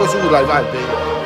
suku la vai be.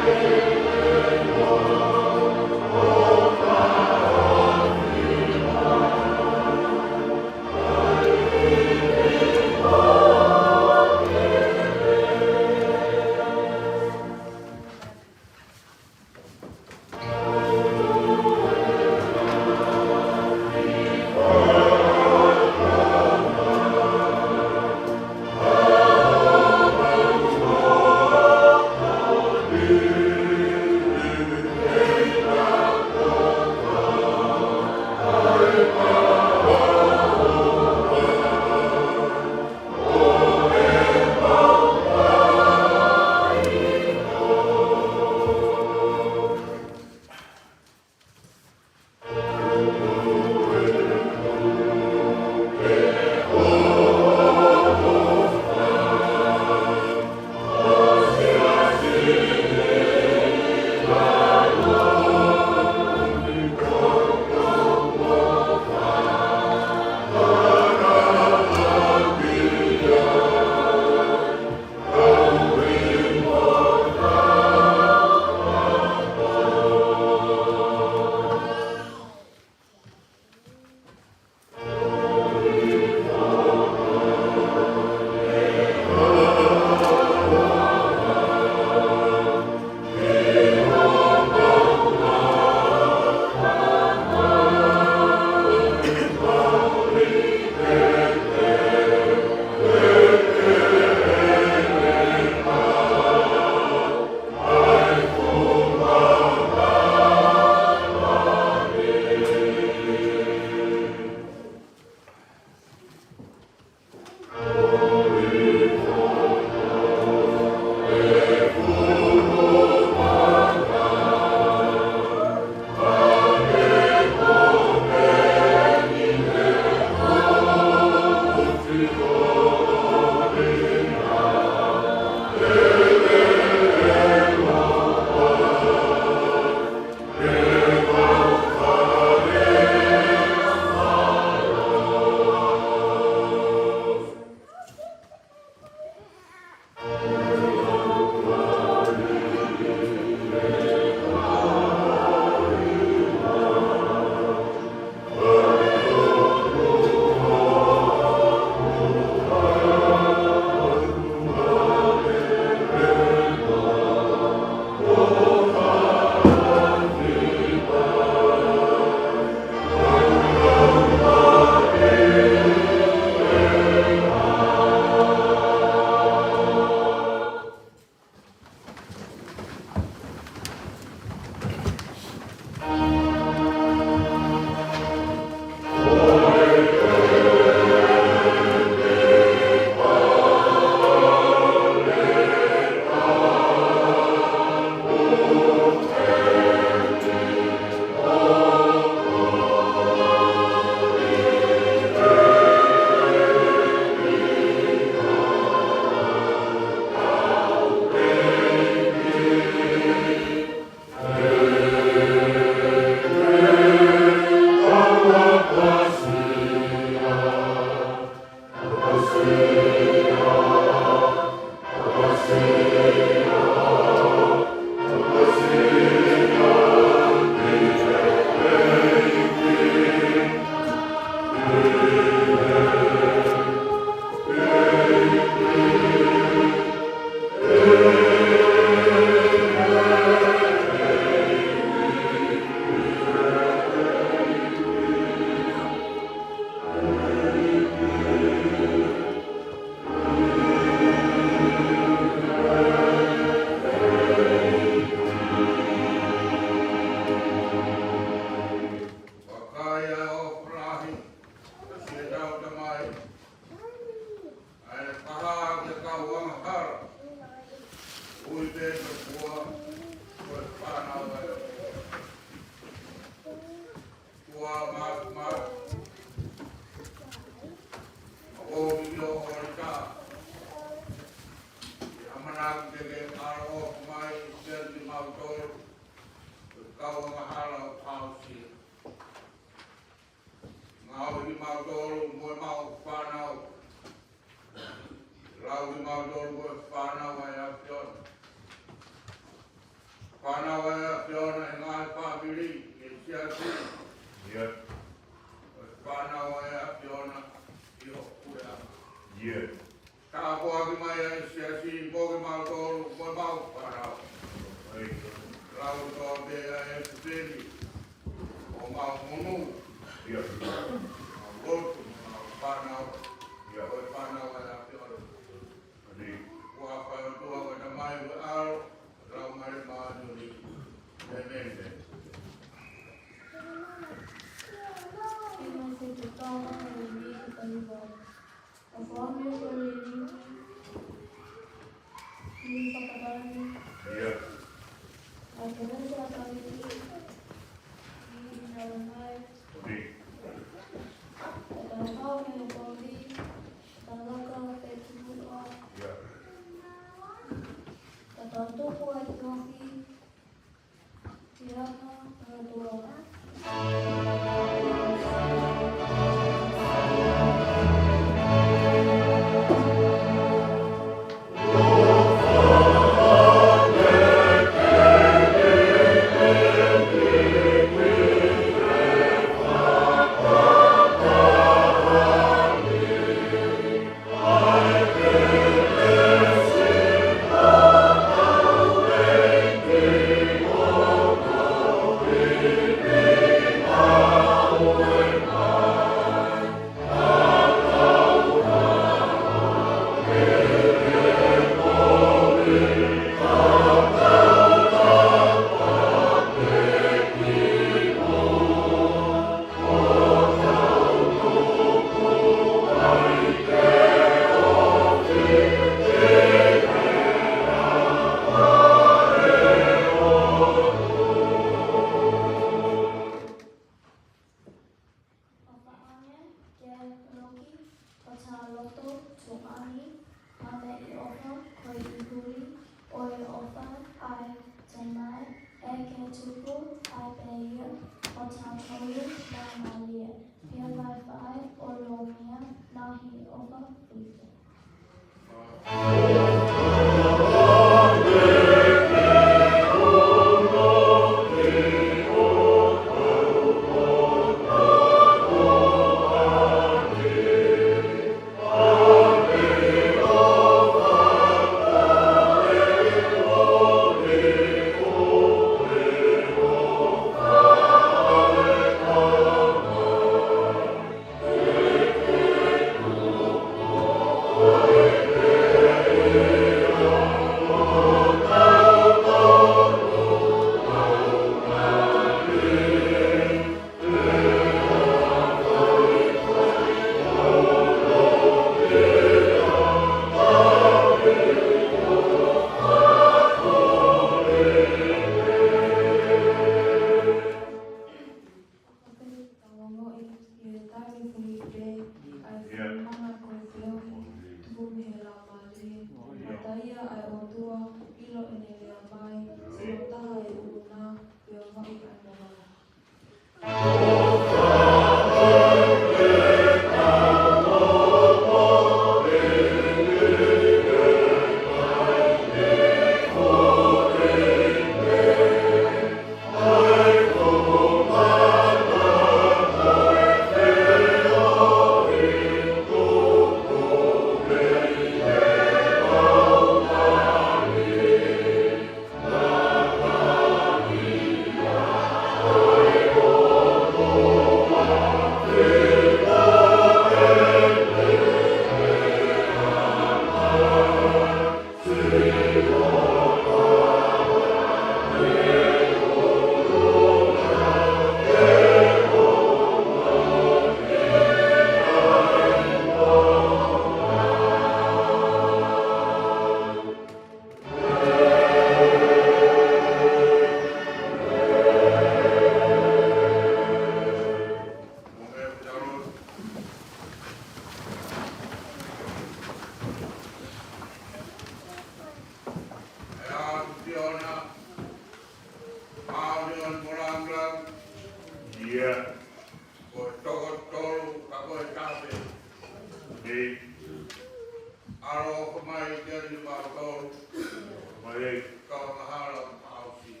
Aro kumai jadi baru kumai kau mahal mausi.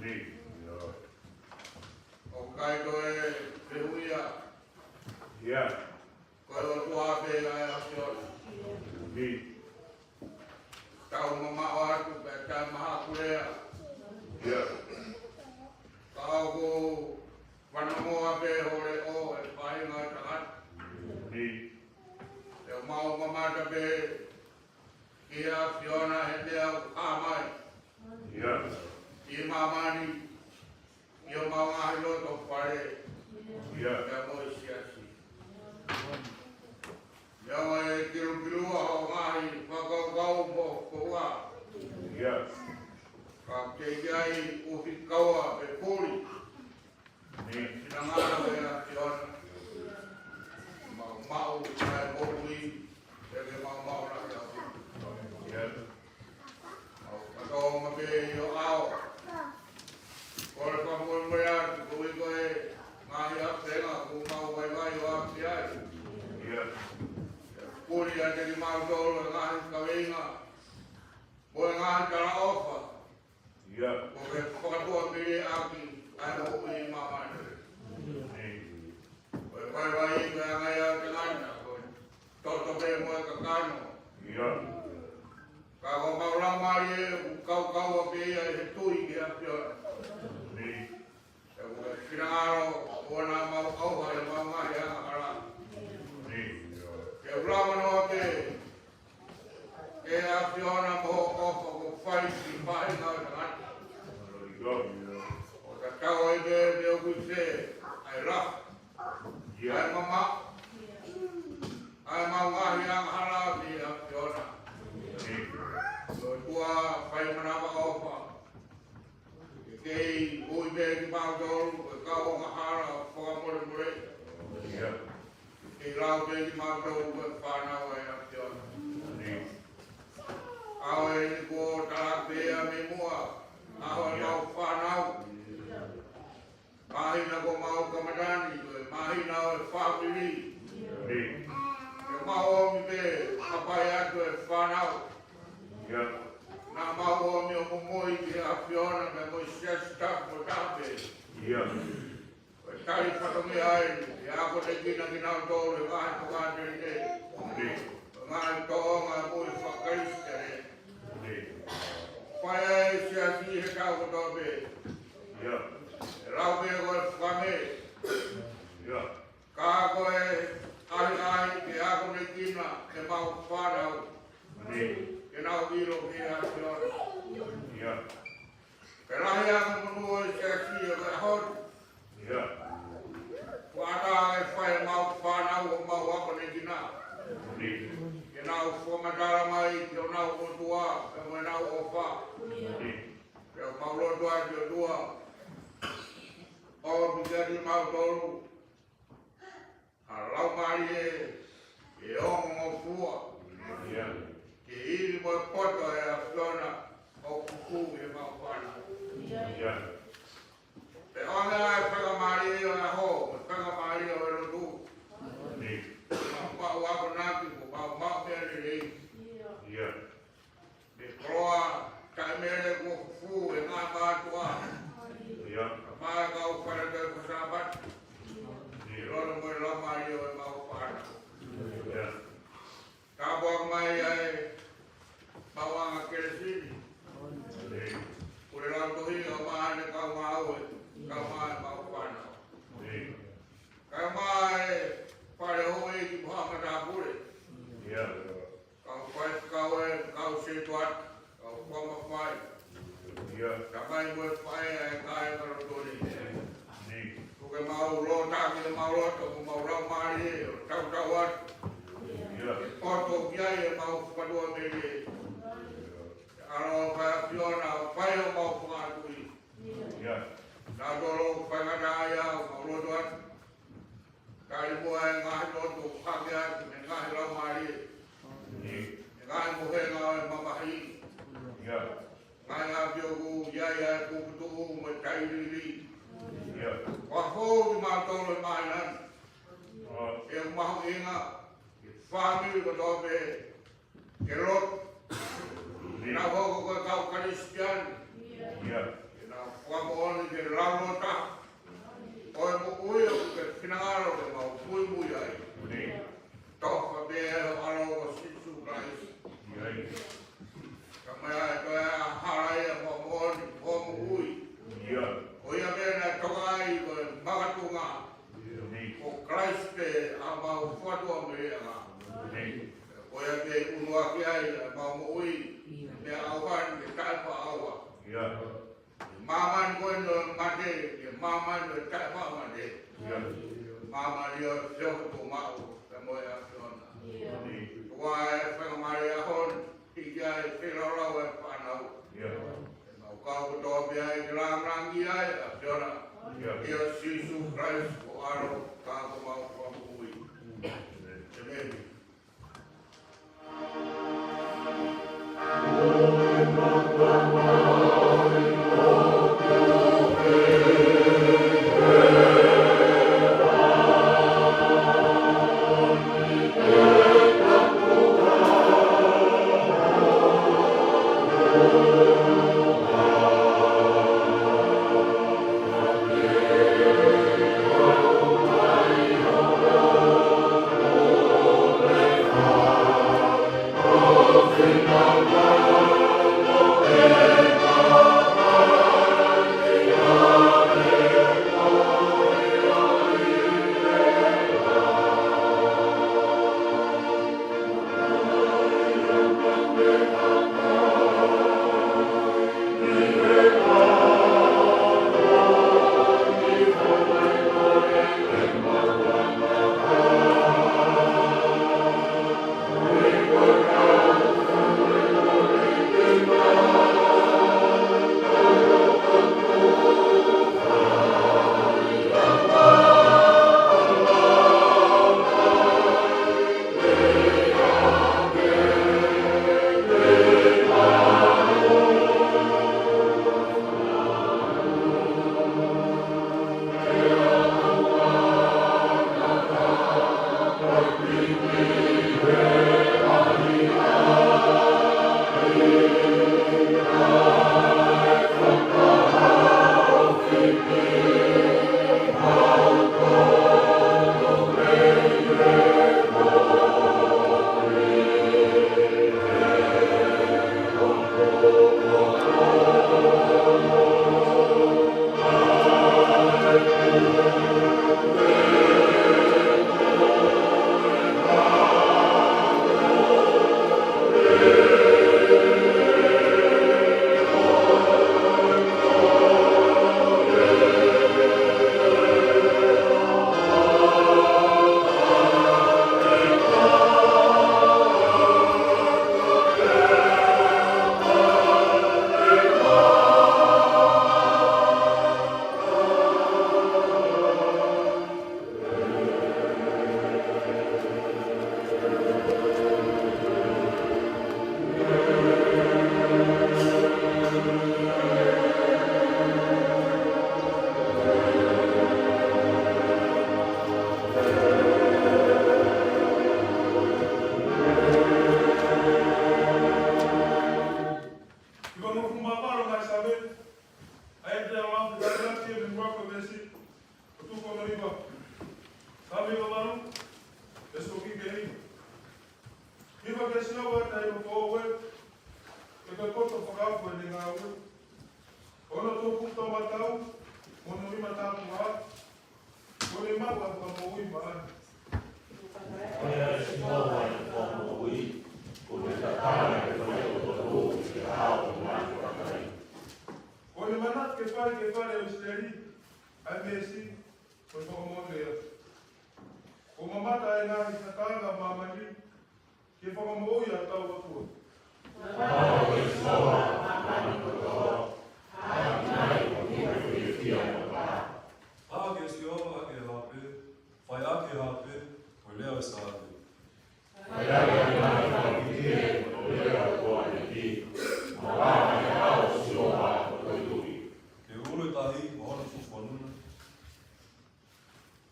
Ni, okai doe behuia. Ya. Kau tua bela asyol. Ni. Kau mama aku baca mahakulea. Ya. Kau ko wanamu abe hore o pai ngai tahat. Ni. Mau mama tabe kia Fiona hendea amai. Ya. Ia mama ni ia mau ngahilo to pare. Ya. Ya mau siasi. Ya mau kiru au ngahi pakau mo koa. Ya. Kau tejai ufi kawa be puri. Ni sinangara ya Fiona. Mau saya boli jadi mau nak ya atau mabe yo au kalau kamu bayar koi ngai up tengah mau bye yo up ya puri ada di mau dol ngai kawinga boleh ngai cara ofa ya boleh pakai pilih aki ada ubi mama Pai ngaya kelana toto be mo kakano ya ka mau ramari kau be ya tui ya pio ni ko kiraro ona mau au ha mau ngaya ara ni ke ramano be ke a pio na mo ko fai si fai na kan o ta kau be ku se ai ra ya mama ai mau ngahi ang hala di Fiona so tua pai mana ba ofa ke ui be di mau dol kau ngahara po mo mo ya ke lau be di mau dol ba pana wa ya Fiona awe ni ko ta be a me mua awe mau pana mahina ko mau kamadani mahina o family ke mau mi be apa ya ko fanau ya na mau mi o moi ke a Fiona me mo siesta ko tabe ya kai pato mi ai ya ko te kina do le vai ko ga de ngai to ngai mo Fakame pai sia si he ka ko dobe ya Rau be ko Fakame ya ka ko ai ke ako ne kina ke mau farau ni ke nau biro ke a ya pero ya mo se si ya hot ya wada ai fai mau farau mau ako ne kina ni ke nau fo madara mai ke nau o tua ke nau o fa ni ke mau lo dua o jadi mau dulu halau mai e o mo fua ke ili mo poto e a Fiona o kuku e mau pana e o me ai Fakame e a ho Fakame e o rodu mau ako naki mau me le me kroa kai mele ko fu e nga matua mai kau pada ke sahabat lalu berlama dia mau pada kabur mai bawang ke sini pulang tu ini mai kau mau mau pada kau mai pada hari di bawah dapur kau situat kau mai Kamai buat pai kai kalau tuli. Tuke mau lo tak kita mau lo tu mau ramai tahu-tahuan. Foto biaya mau padua beli. Kalau pai Fiona pai mau pengatui. Nah kalau pai ada ayah mau lo tuan. Kali buat ngah lo tu Havea ngah ramai. Ngah buat ngah mamahi. Ngai biogu ya kutu metai lili. Wahoo di matol mainan. Yang mau ingat family ko tobe kerot ina ho ko kau Kristian ina kwamon ke ramota oi mo uyo ke finalo ke mau pui muyai toh be alo ko situ Christ kamaya ko haraya mo ui oya bena tokai ko bagatunga o Christ ke amau foto ameria oya be unua kiai mau ui me awan ke kalpa awa maman ko no mate maman no kalpa mate maman yo yo ko mau kamoya fiona wa fa maria hon tiga filora wa panau mau kau to biai lang iai fiona yo Jesus Christ ko aro ka ko mau ko ui amen.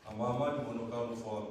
Amamani monokano fora.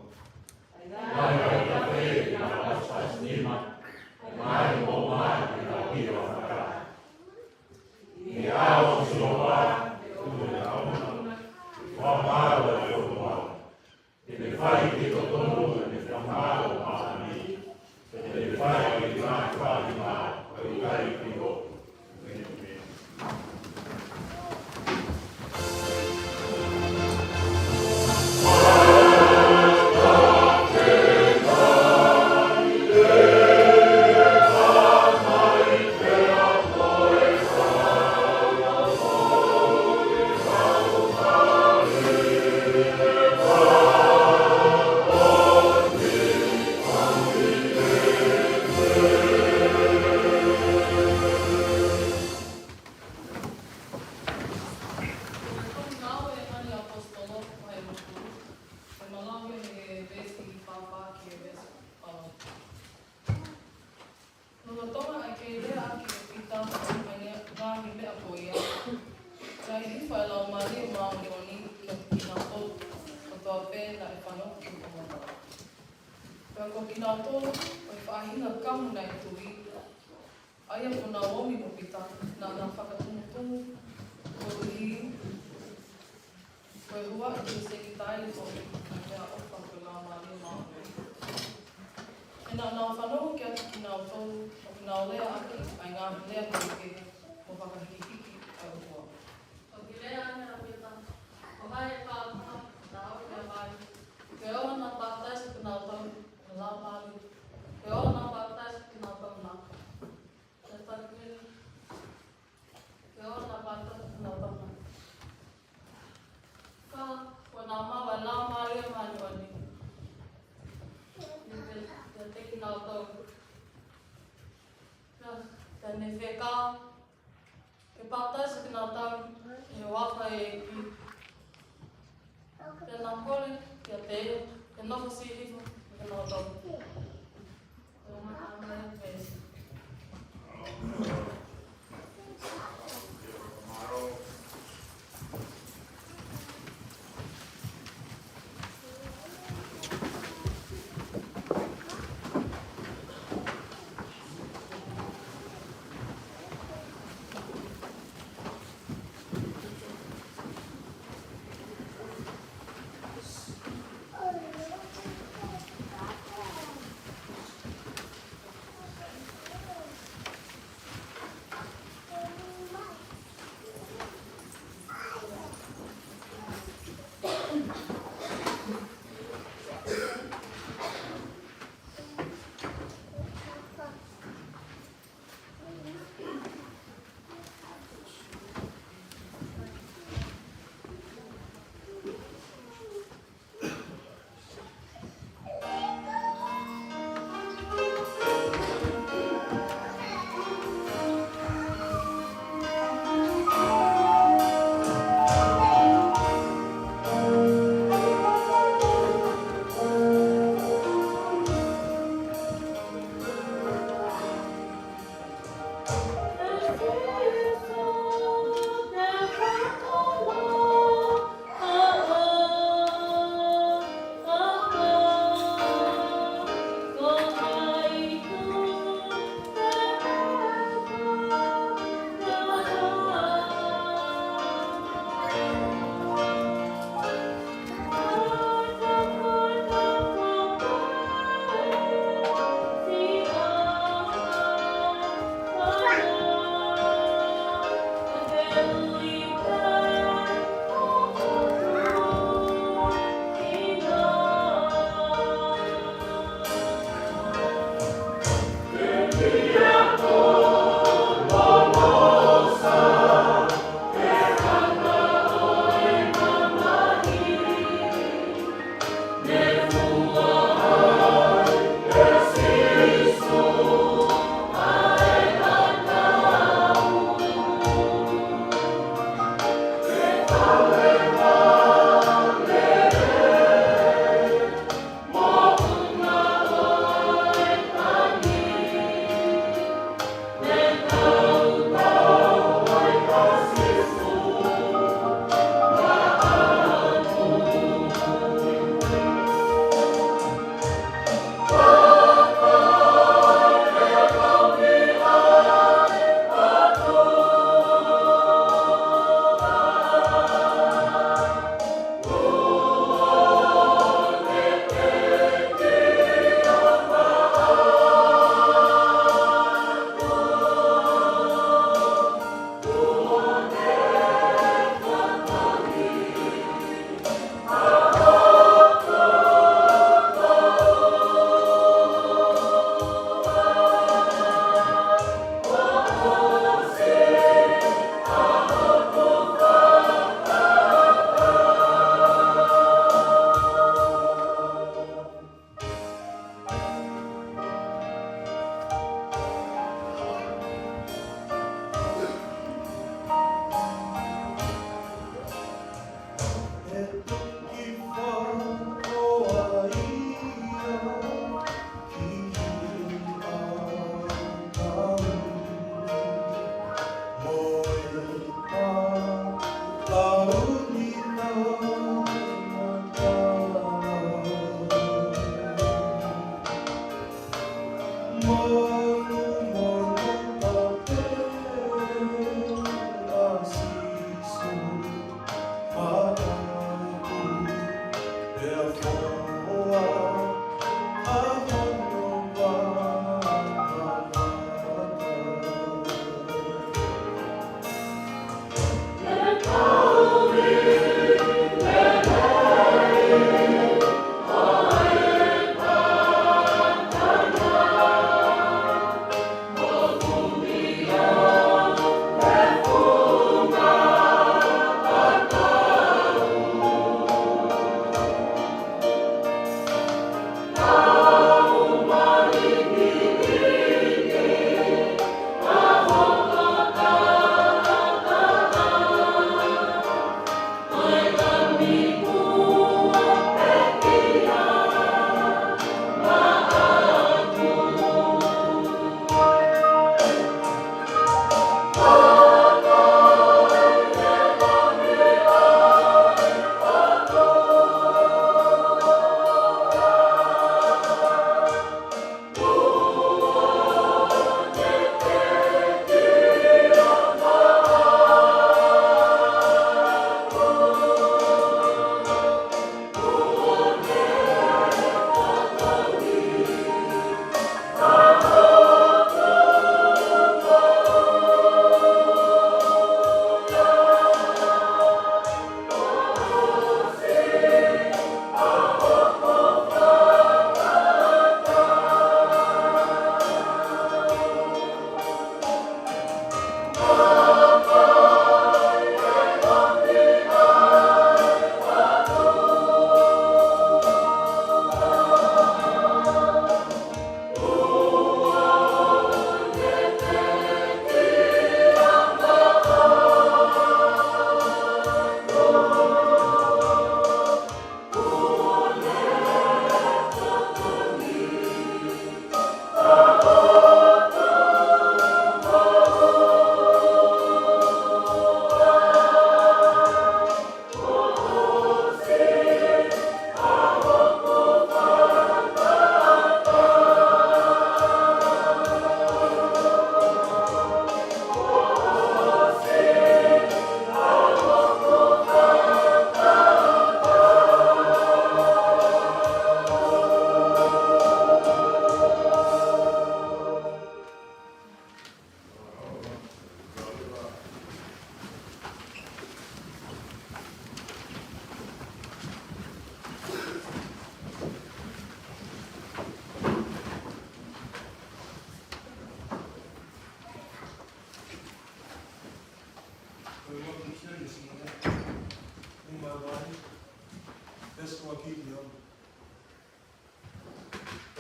tonga ai ke lea ake o pita mai ngahi mea koia. Rai hi whai lau mani o maoni o ni ki nga tō o toa pēna e whanau ki o mata. Pea ko ki nga tō o i whaahinga kamu nei tui. Aia ko nga omi o pita nga nga whakatumutumu o i koe hua i te seki taile ko i mea opa ko ngā mani o maoni. E nā whanau ki atu ki nga tō o ki nga lea ake ai ngā lea koe ke o whakahikiki ai o hua. O ki lea ane a pita, o hai e kāpuna, nā au kia mai. Ke o nā pātais ki nā tau nā pāli. Ke o nā pātais ki nā tau nā. Te takini. Ke o nā pātais ki nā tau nā. Ka, ko nā mawa nā māri a mani wani. Te teki nā tau. Tēnei whekā. Ke pātais ki nā tau. E waka e ki. Tēnā kore, kia te eo, te noho sirifu, ke nā tau. Tēnā ame e pēsi.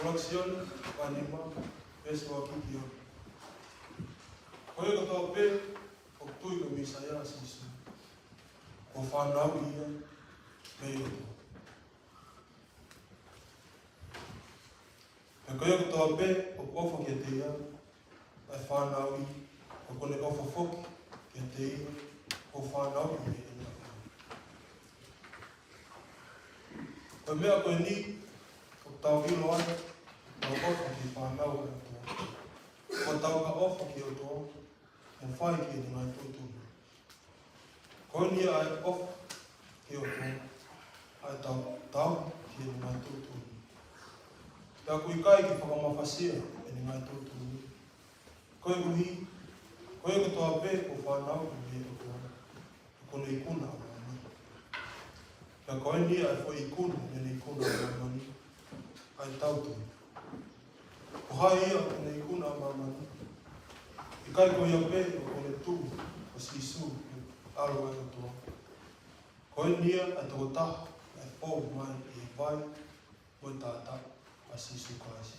instruction panima peswa kikio. Koe koto pe oktui ko misaya sisu. Ko whanau ia me oto. E koe koto pe o ofa ke te ia ai whanau i o kone ofa foki ke te ia o whanau i me ina. Koe mea koe ni o tau ilo ana o ofa ki whanau e toa. Ko tau ka ofa ki o toa o whai ki e ngai tūtūna. Koe ni ai ofa ki o toa ai tau ki e ngai tūtūna. Pea kui kai ki whakamawhasia e ngai tūtūna. Koe uhi, koe katoa pe o whanau ki me o toa. Kono ikuna o mani. Pea koe ni ai fo ikuna e ikuna o mani. Ai tautūna. O hai ia kone ikuna o mani. I kai koe ia pe o kone tū o sisu alo e o toa. Koe nia ai toko taha ai fō mai i vai o tāta a sisu kaisi.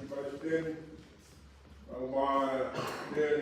Palesiteni, Havea, Evangelio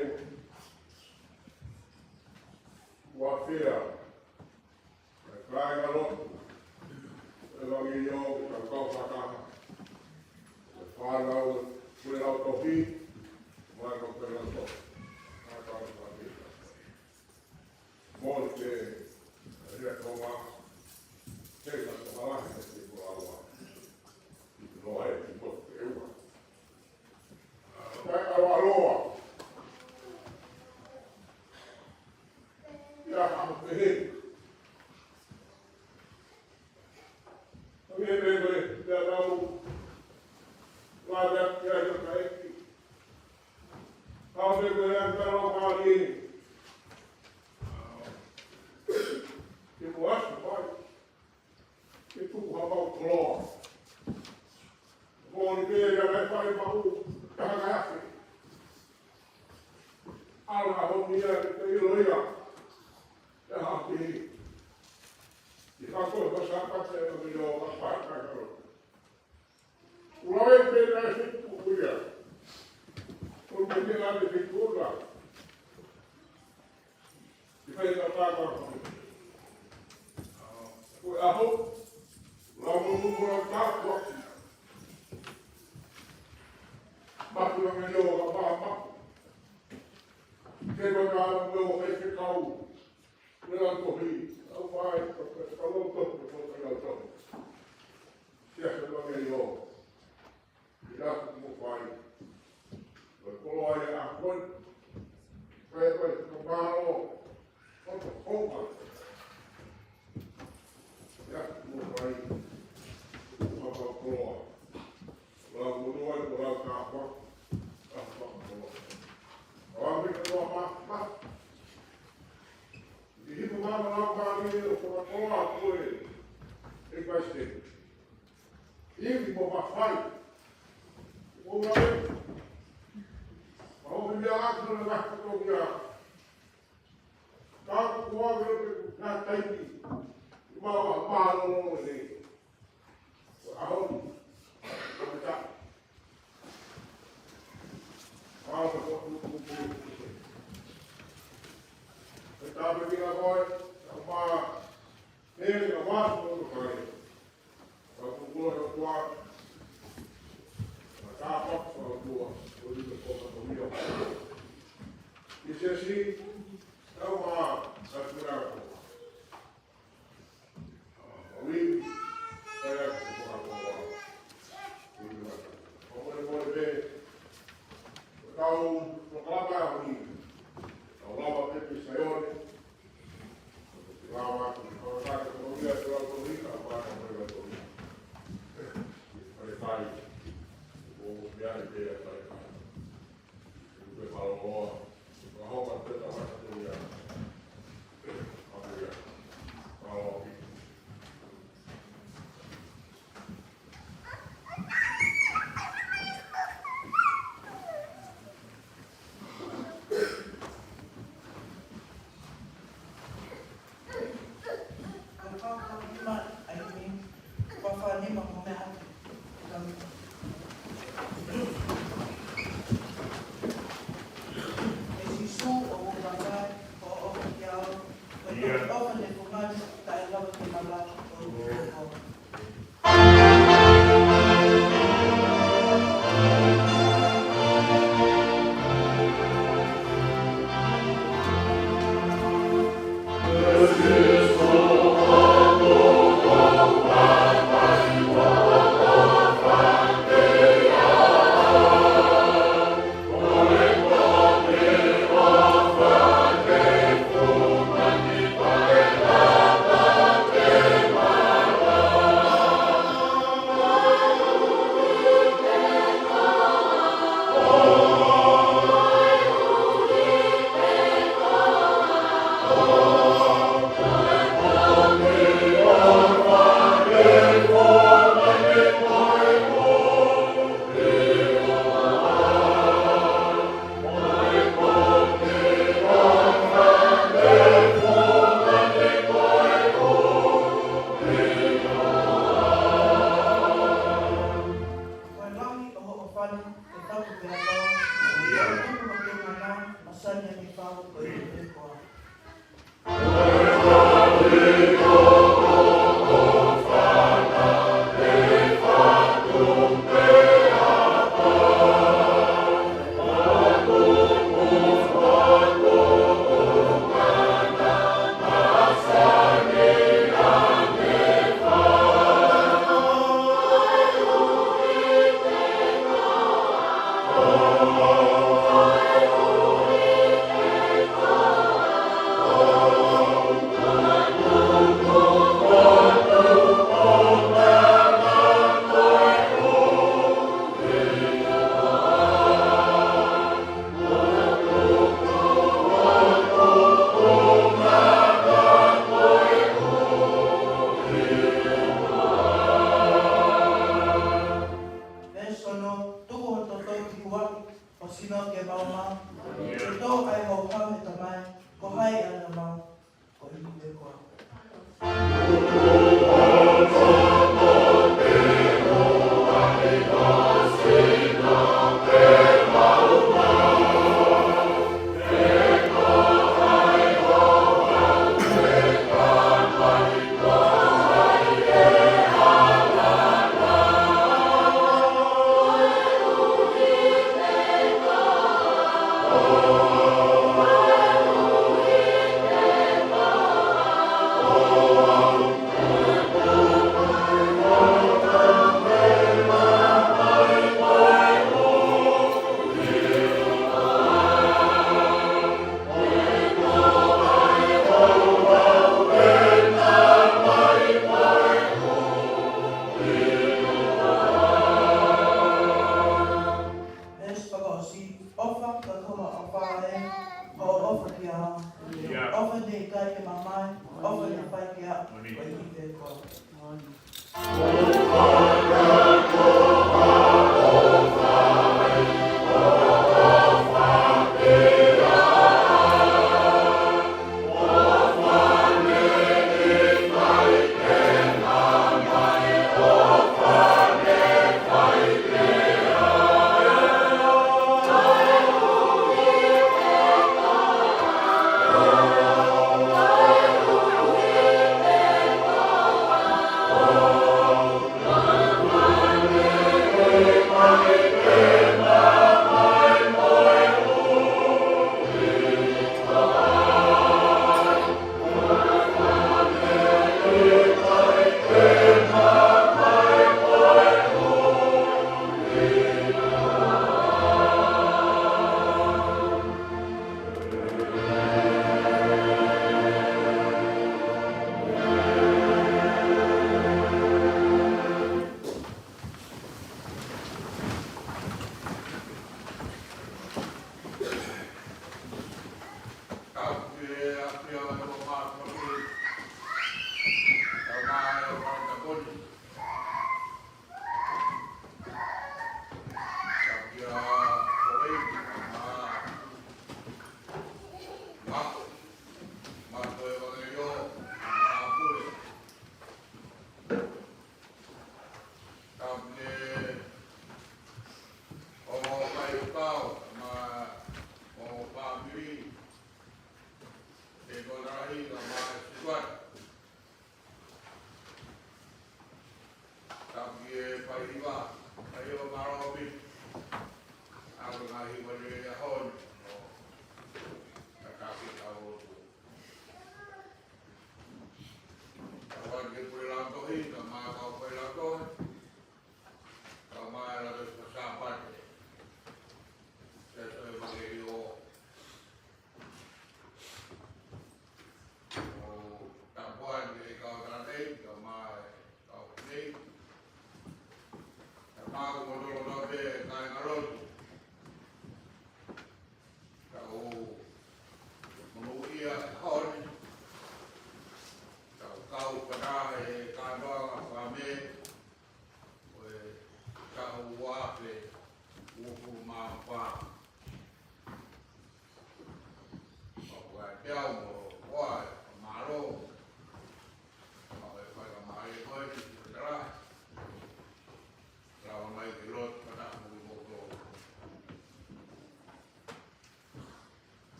Melipoane,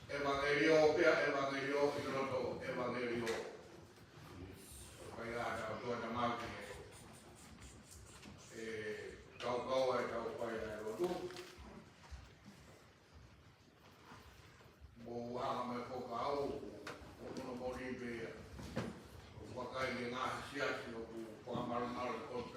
Evangelio, Evangelio, Evangelio. Kaya daw doon na magi. Kau ay kau kaya rodo. Buang may ko kau. Kung mo libe. Wakay nga siya sino po pamaral ko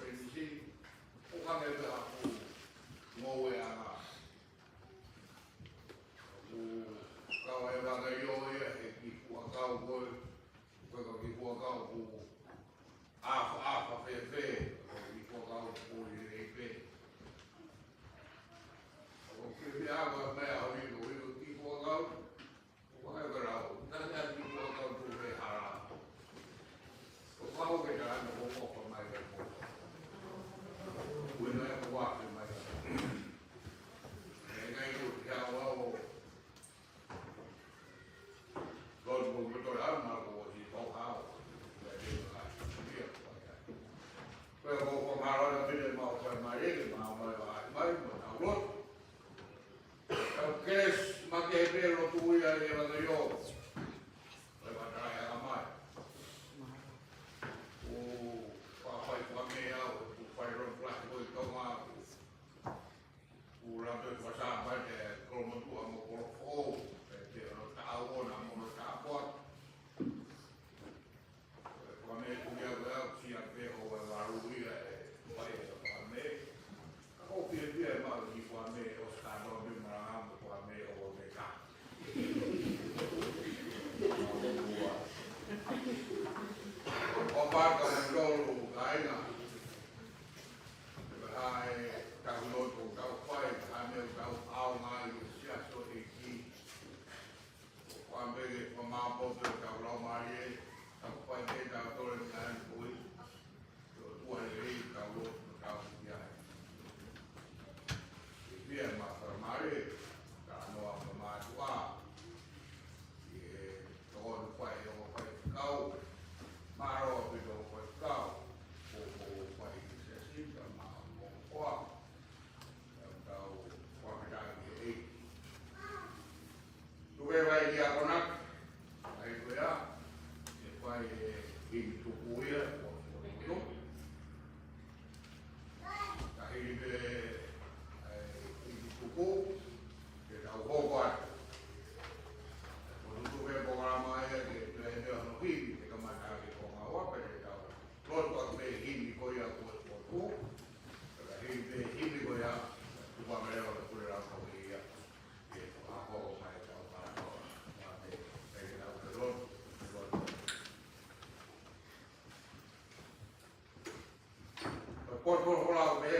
whola o me,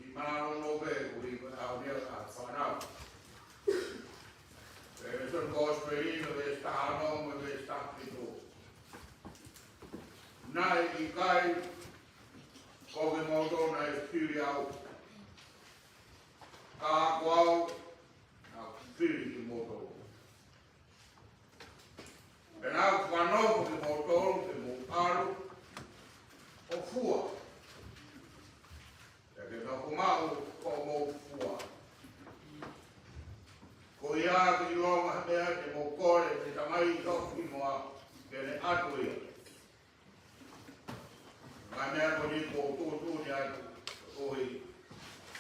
I mana no me, ui au nea a whanau. E son gospelino, e sta anoma, e sta pito. Nai I kai, koke mautona e whiri au. Ka ako au, a whiri ki mautona. E nā whanau ki mautona, ki mautaru, o fua. E ke ka kumau ko mou fua. Ko ia ki longa hea te mou kore, te tamai toki moa, ke ne atu ia. Ngā mea ko ni ko tūtū ni atu, ohi,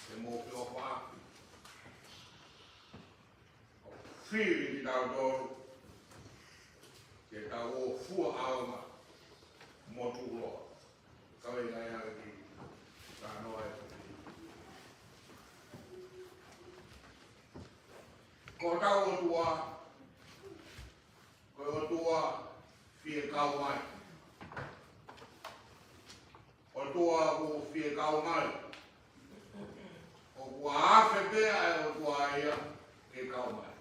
te mou ki o whaaki. O whiri ki tau tōru, ke tau o fua aunga, motu roa. Kawe ngai hara ki, ka noa e toki. Ko tau o tua, ko o tua, fie kau mai. O tua ku fie kau mai. O kua awhe pea e o tua ia ke kau mai.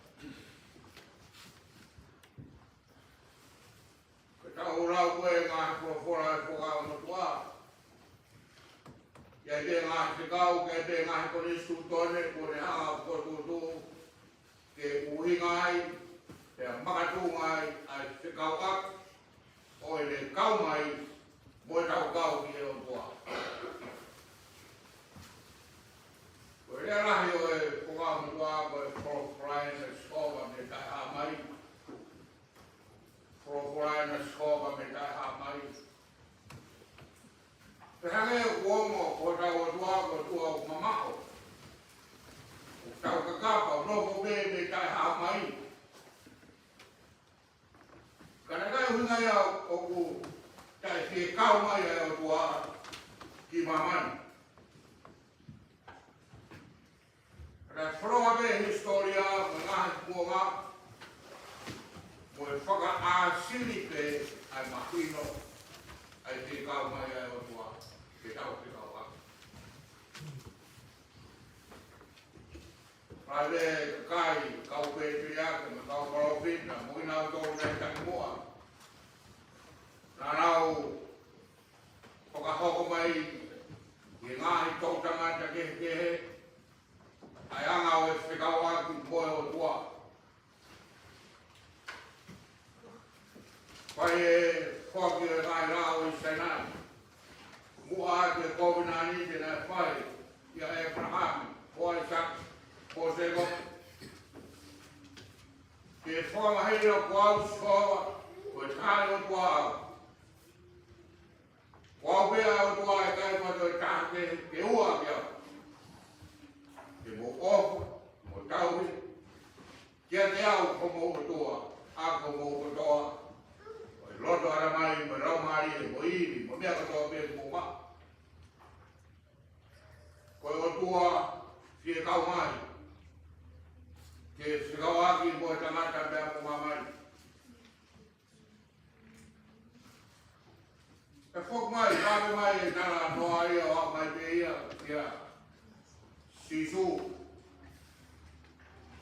Ko tau rau koe ngā profora e pokau no tua. Ia te ngā te kau, ke te ngā konistu tone, ko ne haa ko tutu, ke uhi ngai, te makatu ngai, ai te kau ak, o e le kau mai, mo tau kau ki e o tua. Ko rea rahi o e pokau no tua, ko e Koloa'ia na skoba me tai ha mai. Koloa'ia na skoba me tai ha mai. Te hange uomo ko tau o tua, ko tua o mamako. O tau kakapa, o noko me tai ha mai. Kana kai hunga ia o ku tai fie kau mai e o tua ki mamani. Kana whronga me historia, mo ngahi kuonga, mo e whaka āsiri pe ai mahino, ai fie kau mai e o tua, ke tau ki kau a. Rai le kai kau pe triake, me kau korofina, mo ina o tōru nei tangi mua. Nā rau, whakahoko mai, i ngāhi tau tangata kehe, ai anga o e whekau aki moe o tua. Pai e whaki e ngai rao I Senai, mua ake COVID-19 tēnā whai, ia Abraham, o Isaac, o Sego. Ke whamahiri o kuau skoa, o e tāi o kuau. Kuau pia o tua e kai mato e tāke, ke ua kia. Ke mo ofu, mo tauhi, kia te au ko mo o tua, a ko mo o toa. O e loto ara mai, mo rau mari, mo iri, mo mea katoa pia mo ma. Ko e o tua, fie kau mai. Ke whikau aki mo e tangata mea mo mamai. E whok mai, kāwe mai e tara noa ia o mai pe ia, kia sisu.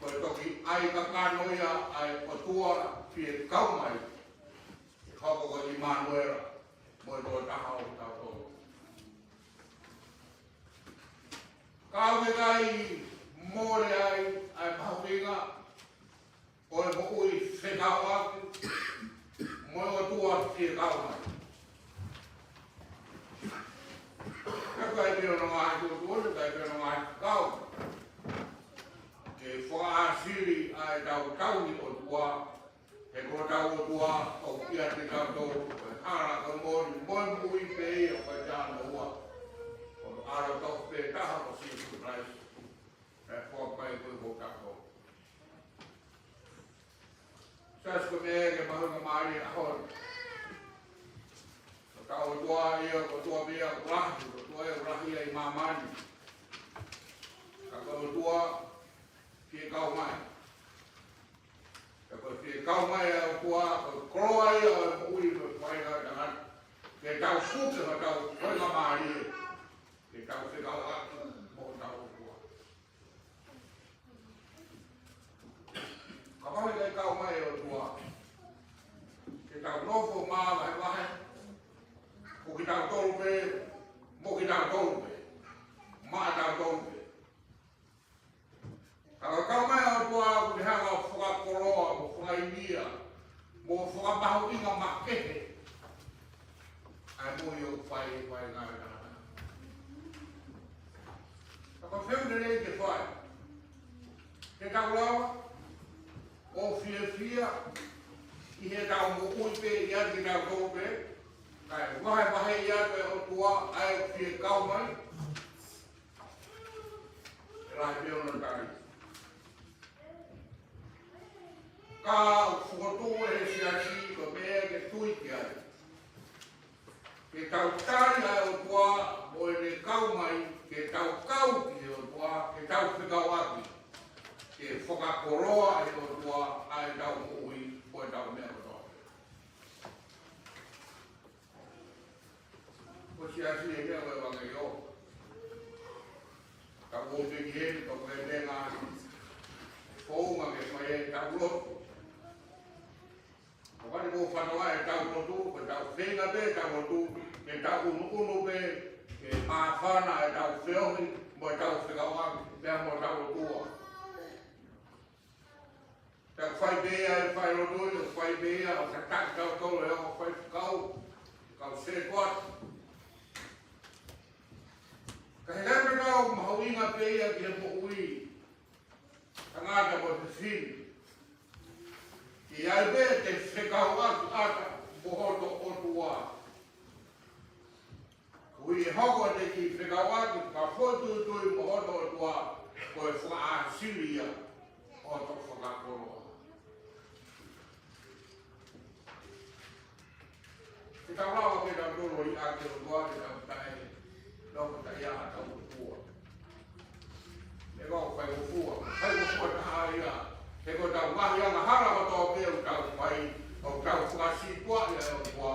Ko e toki ai kakano ia, ai o tua fie kau mai. E hoko ko I manuera, mo e toa taha o tau tōru. Kāwe kai, mōre ai, ai mahawinga, o e mo ui whekau aki, mo e o tua fie kau mai. Kai pia no ngā tūtūru, kai pia no ngā kau. Ke whakaasiri ai tau tauni o tua, he ko tau o tua, o kia te tau tōru, e hara ka mōri, mōi mui pe I o kai tāna ua. O ara tau pe taha o Jesus Christ, e whakai koe ko kako. Sasko me ke mahunga maari a hori. Ka o tua ia, o tua bia urahi, o tua e urahi ai mamani. Ka o tua fie kau mai. Ka fie kau mai o tua, o Koloa'ia o ui o whainga tangan. Ke tau suke o tau whainga maari. Ke ke tau whikau atu mo tau kua. Ka mahi kai kau mai o tua, ke tau nofo maa vai vahe, ko ki tau tolu pe, mo ki tau tolu pe, maa tau tolu pe. Ka kau mai o tua, ko ni hanga o whakakoroa, mo whakainia, mo whakapahu inga makehe, ai mo i o whai ngai nana. Ka whiu rei ke whai, ke tau lawa, o fia, i he tau mo ui pe i ati tau tō pe, kai wahe i ati o tua ai o fia kau mai, e rahi pe ona tari. Ka whukotō e siasi ko mea ke tui ki ai. Ke tau tari ai o tua o e ne kau mai, ke tau kau ki o tua, ke tau whikau aki. Ke whakakoroa e o tua ai tau ui o e tau mea kotoa. Ko siasi e mea koe wanga i o. Ka wote ki heni ko koe tenga whaunga ke whae e tau lotu. Ko kani ko whanoa e tau lotu, ko tau whenga pe tau lotu, ke tau unu pe, ke mawhana e tau whiohi, mo e tau whikawaki, pia mo tau lotua. Tau whai bea e whai rodoi, o whai bea, o ka tak tau tolo e o whai whakau, kau se kuat. Ka he hepe tau mahawinga pea ki he mo ui, ka ngata mo te whini. Ki ai be te whekau atu ata, mohoto o tua. Ui hoko te ki whekau atu, ka whotu tui mohoto o tua, koe whaasiria o to whakakoroa. Te tau rawa pe tau tolo i ake o tua, te tau tae, loko ta ia tau o tua. Me kau whai o fua ta haia. Te ko tau wahi anga hara o tō pe o tau whai, o tau whakasi tua ia o tua,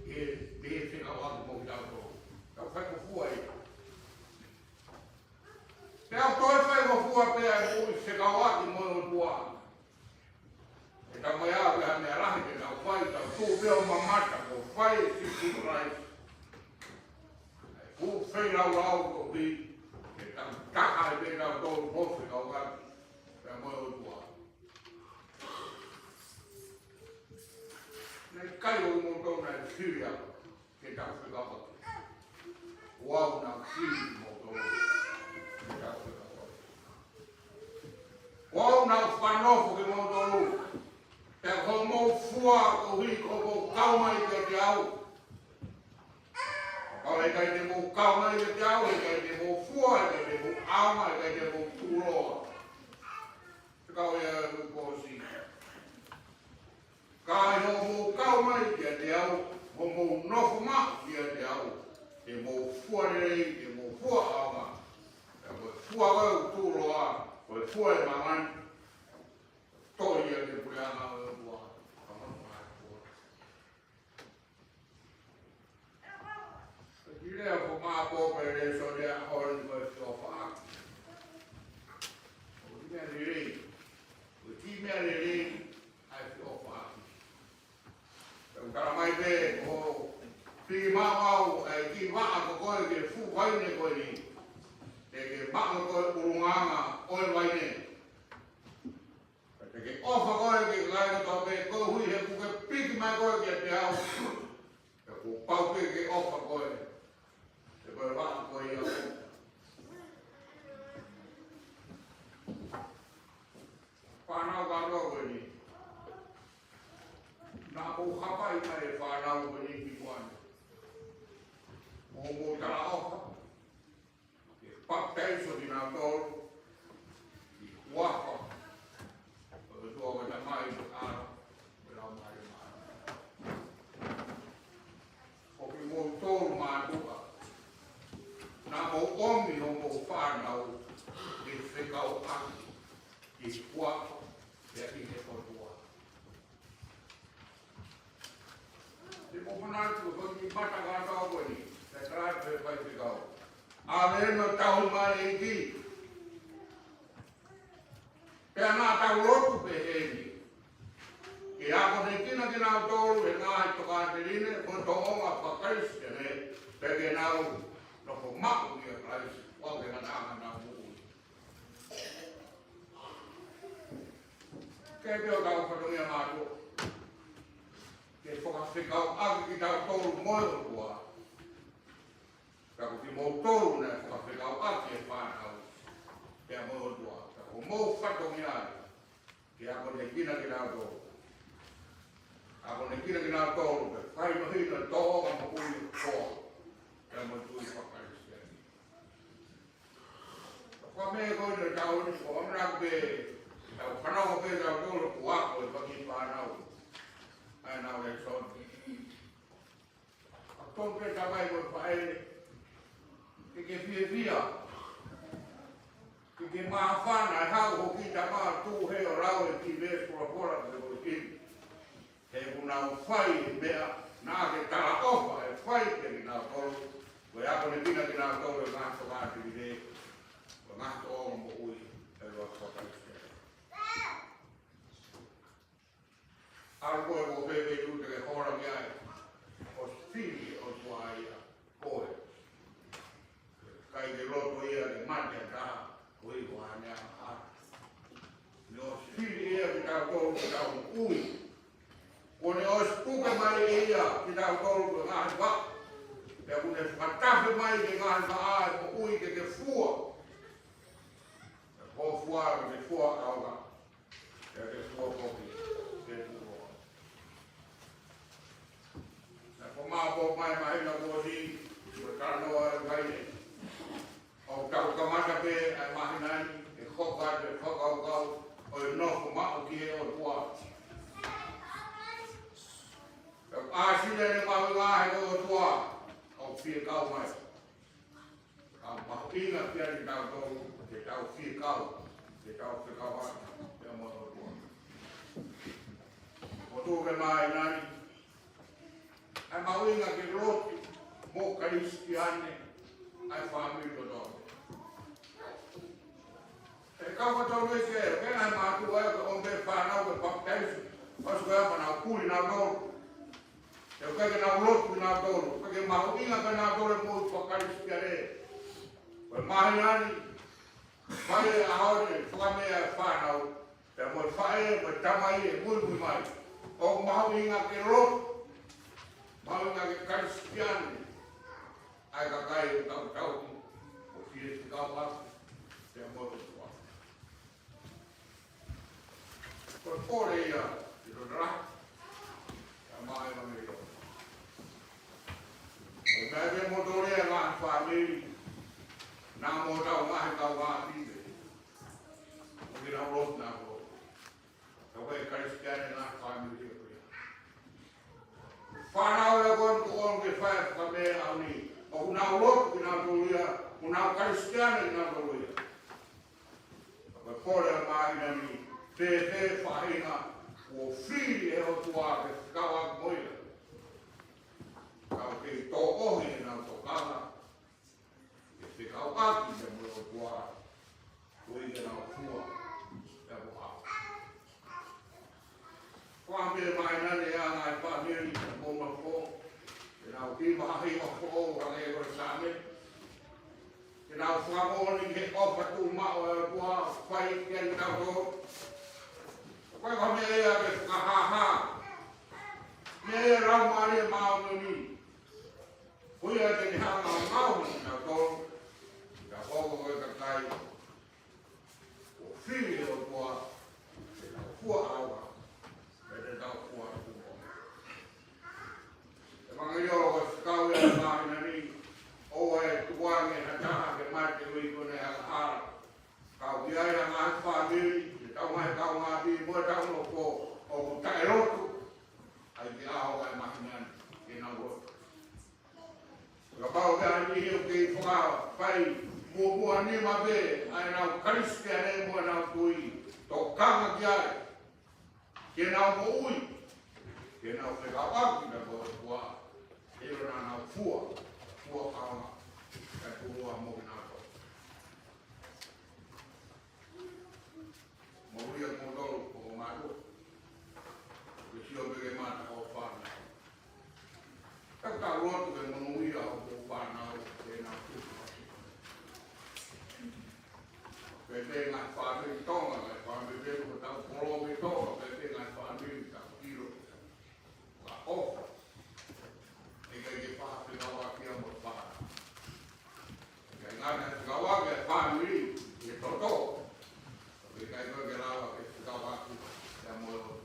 e behe whekau atu mo ki tau tō. Tau whai o fua i. Te au toi whai o fua pe ai mo i whekau atu mo o tua. E tau mai au e hane arahi te tau whai, tau tō pe o mamata, ko whai e si rai. Ku whai rau ko pi, e tau taka e pe tau tō po whekau atu, pe mo o tua. Nei kai o mo tōna e whiria ke tau whikapa. Wau na whiri mo tōna ke tau whikapa. Wau na whanofo ke mo tōnu. Te ko mo fua ko hui ko mo kaumai ke te au. Kau e kai te mo kaumai ke te au, e kai te mo fua, e kai te mo auma, e kai te mo tūroa. Te kau e kōsi. Kai ho mo kaumai kia te au, ho mo nofo ma kia te au. Te mo fua rei, te mo fua aunga. Te mo fua kau tūroa, koe fua e mangan. Toi ia te pureanga o ua. Kamanu mai fua. Ki rea ko maa pōpe re so rea hori koe fio whaaki. O ti mea rei. O ti mea rei, ai fio whaaki. Kara mai pe, o pigi mawau, ki waa ko koe ke fu waine koe ni. Te ke maa koe urunganga koe waine. Te ke ofa koe ke lai ko tau pe, koe hui he kuke pigi mai koe ke te au. Te ku pau pe ke ofa koe. Te koe waa koe i au. Whanau ka roa koe ni. Nā mō hapai mai e whānau ko ni ki kuane. Mō tara ofa, ke whapteiso ki nā tōru, ki waka, o te tua wata mai ki āra, me rau mai e mai. Hoki mō tōru mātua, nā mō omi o mō whānau, ke whekau aki, ki waka, ke aki he kotua. Te mopanatu ko ki mata ka tau ko ni, te karat pe pai te kau. Aveno tau mai iki. Pea nā tau lotu pe heni. Ke ako ne kina ki nau tolu e ngāi toka te rine, ko toonga whakaisi ke ne, peke nau noko maku ki a kaisi, wake na nāma nau muu. Ke peo tau whatongia mātu. Ke whakawhikau aki ki tau tolu moe o kua. Kako ki mou tolu ne whakawhikau aki e whanau. Pea moe o kua. Kako mou whatongia aki. Ke ako ne kina ki nau tolu. Ako ne kina ki nau tolu pe whai no hina toa mo ui koa. Pea moe tui whakaisi. Kwa me koi ne tau ni ko amra pe tau whanau pe tau tolu kuako e waki whanau. Ai nau e son. A tonke tawai mo whae ke fia. Ke maafana e hau hoki ta maa tū heo rau e ki me pura te o ki. He unau whai mea nā ke tala ofa e whai ke ki nā tolu. Koe ako ne pina ki nā tolu e ngāto kāti ki re. Koe ngāto o mo ui e roa whakaisi. Aru koe ko pepe tūte ke hora ki ai. O spiri o Koloa'ia koe. Kai ke loto ia ke mate a taha. Koe ko hanea hara. Ne o spiri ia ki tau tolu ki tau ui. Kone o spuka mai ia ki tau tolu ki ngahi wak. Pea kune whatafe mai ki ngahi wa ai ko ui ke fua. Ko fua ke fua kauka. Pea ke fua koki. Ke fua. Mapo mai mai na bodi berkano ai o tau kamata pe ai mahinani e khoka de khoka o no ma o ki o tua a si le ma wa o tua o fi ka mai a ma ina pe ni tau do ke tau fi ka ke tau fi ka wa pe mo o tua o tu ke mai nani ai mauinga ke roti mo kristiane ai família do nome. E kau tau me ke ai matu ai ko onde whanau ke papéis, mas ko ai mana kuri na do. E o ke na lotu na do, ke mauinga ke na do mo ko kristiane. Ko mahinani vai a hore Fakame whanau, e mo fae mo tamai e mui mai. O mauinga ke lotu Malanga ke kristiane ai ka kai tau o fie te kawa te mo tua ko pore ia i ro ra ka mai ma me ro o mai be mo dore nga family na mo tau mai ka wa ti o ki na ro na ro ka kai kristiane na family Whanau e kon ke whae Fakame auni. O unau lotu ki nā tōruia, unau kristiane ki nā tōruia. Koe pore a mahina ni, te whahinga, o whiri e o tua ke kawa moira. Kau te tō ohi e nā tōkanga, ke te kau aki te mo o tua, koe ke nā fua, te mo hau. Whamere mai nane a ngai whamere i te moma fō. Ke nau ki mahi o fō rangi e kore sāme. Ke nau whamoni ke opa tū mao e kua whai ke ni nau tō. Koe ka mea ea ke whakahaha. Mea ea rau maari e mao noni. Hui a te ni hanga o ngau ni nau tō. Ka hoko koe ka kai. O whiri o kua. Ke nau fua awa. Mangaio o skau e mahina ni o e tuange na taha ke mate ui kone a hara. Kau ki ai a ngā whamiri, ke tau mai kau ngā bi mua tau no ko o tae rotu. Ai ki aho kai mahina ni ke nau rotu. Ka pau ke ani hiu ki whakao whai mua ni ma be ai nau kristiane mua nau tui. Tō kanga ki ai. Ke nau mo ui. Ke nau whekau aki na kua kua. E ora nā fua kaunga. tulua mungkin aku. Mau lihat motor pengomaru, kesian bagaimana kau pana. Tak tahu tu yang menunggu aku pana, kena tu. Bete ngai pana itu ngai pana bete tu tahu kolom itu, bete ngai pana itu tak kilo. Oh, ini apa kita awak yang berpana. Karena segala yang family itu toto, tapi kalau kita segala yang mau,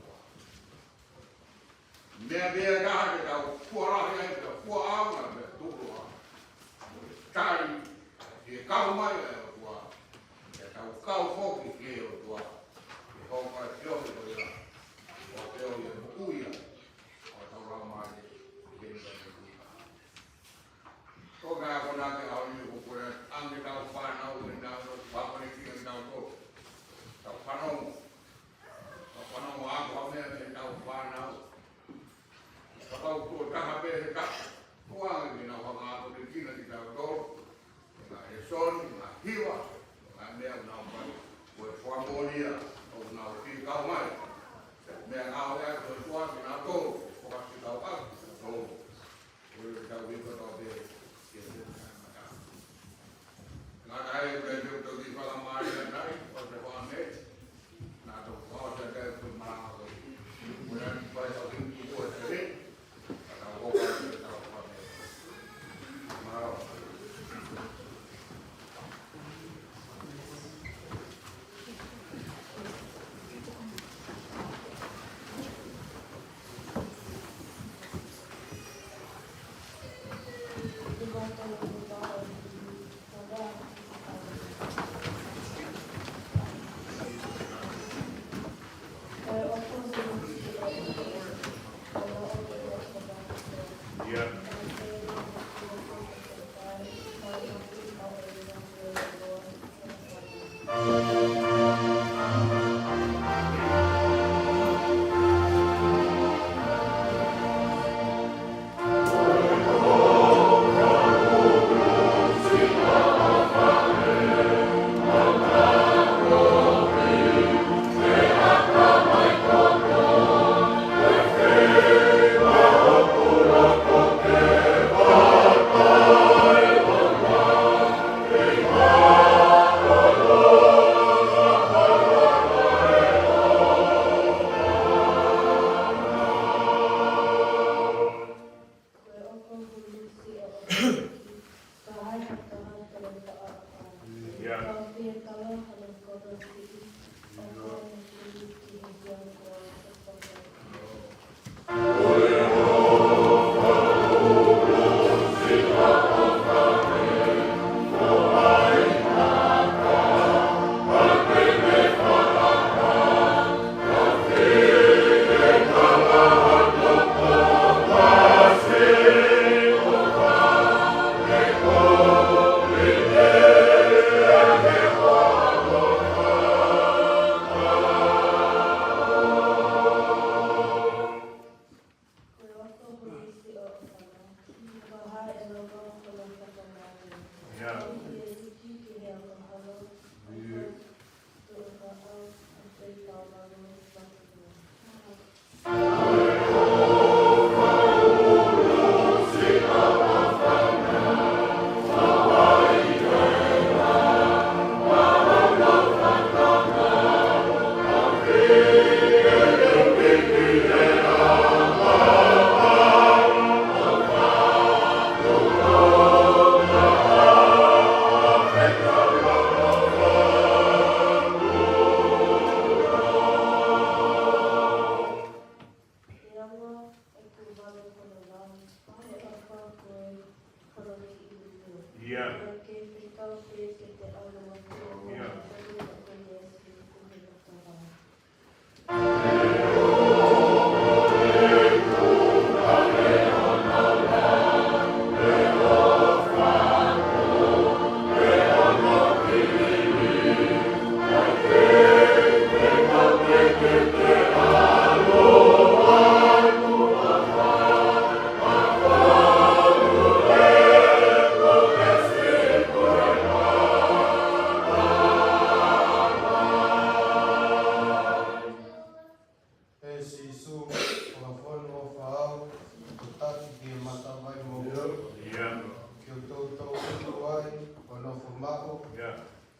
dia dah kita kuarah yang kita kuarah betul lah, cari dia kau mai lah kuarah, kita kau fokus dia kuarah, kau masih jauh tu lah, kau jauh yang buku ya, kau ramai dia kau nak aku nak kau ni buku yang angin kau panau ni kau bapa ni kau kau panau aku ni kau panau kau tu dah habis kau kuang ni aku ni kau nak eson nak hiwa nak dia nak buat formulia atau nak kau mai dia kau ya sesuatu nak kau kasih tahu aku kau itu tahu dia Nakai Rev.Dr. di Palesiteni naik oleh Muhammad, nak tu kau jaga Malanga. Kemudian pada waktu itu sering, kalau kau tahu Muhammad,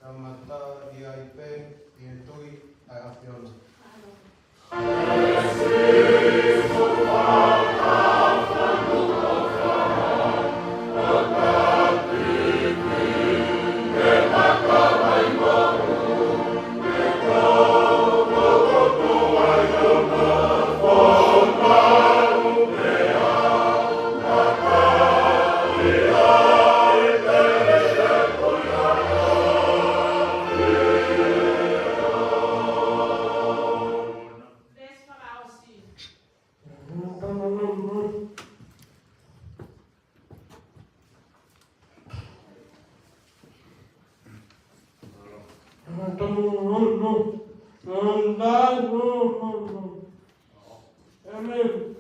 Ramata ia ipe i tui ai afiona. Amen.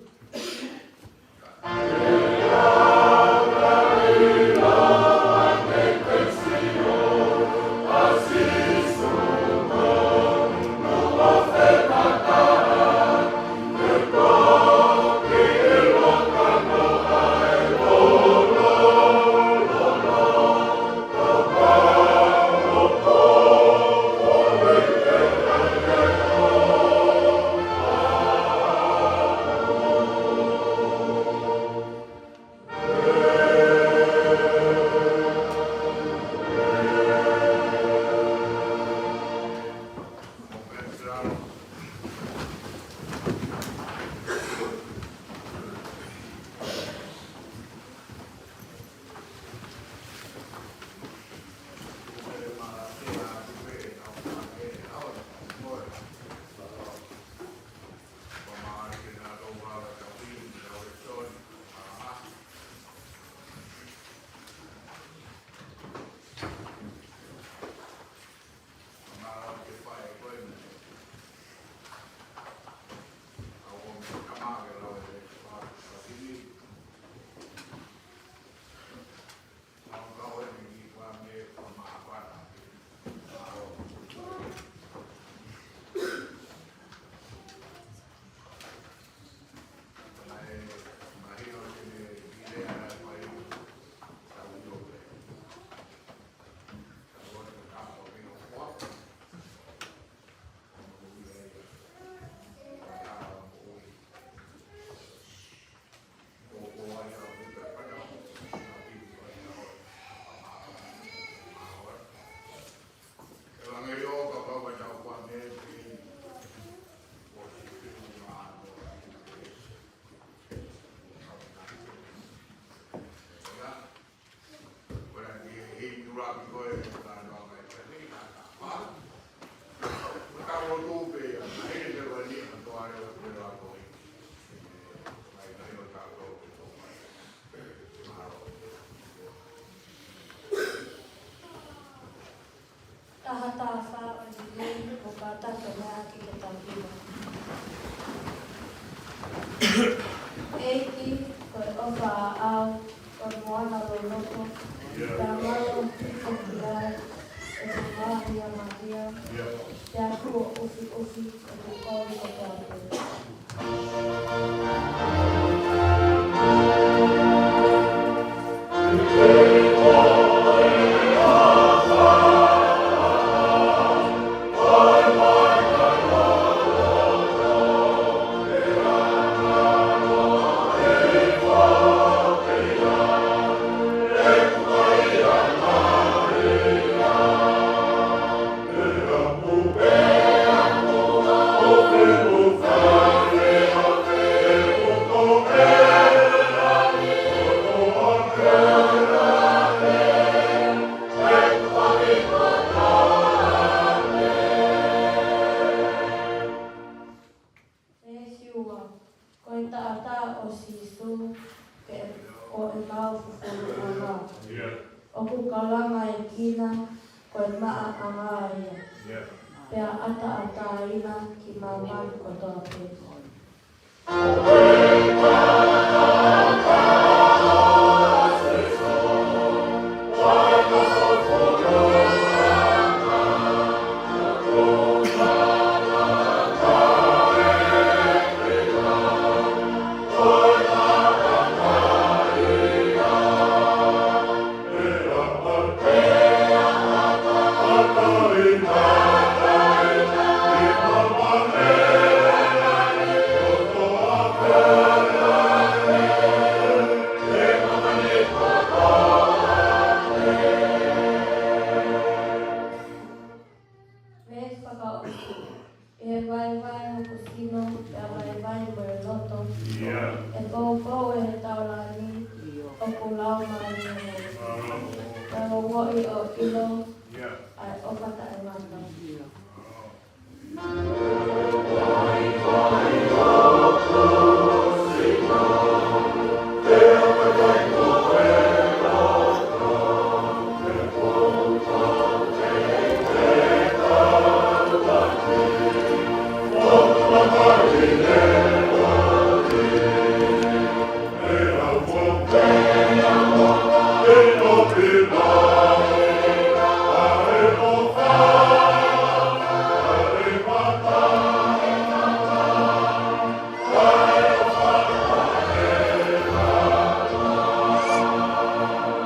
Tahatafa Adilei Bukata Kena Kiketapila. Eiki Koi Ofa Au Koi Moana Loloko Tamalo Kikopilai Ekumahia Mahia Yaku Ufi Ufi Kukori Kotapila. vai o kusino, te vai loto. Yeah. E po e tau la ni, o kulau mai ni. Te o woi o ilo, Yeah. ai o kata e mata.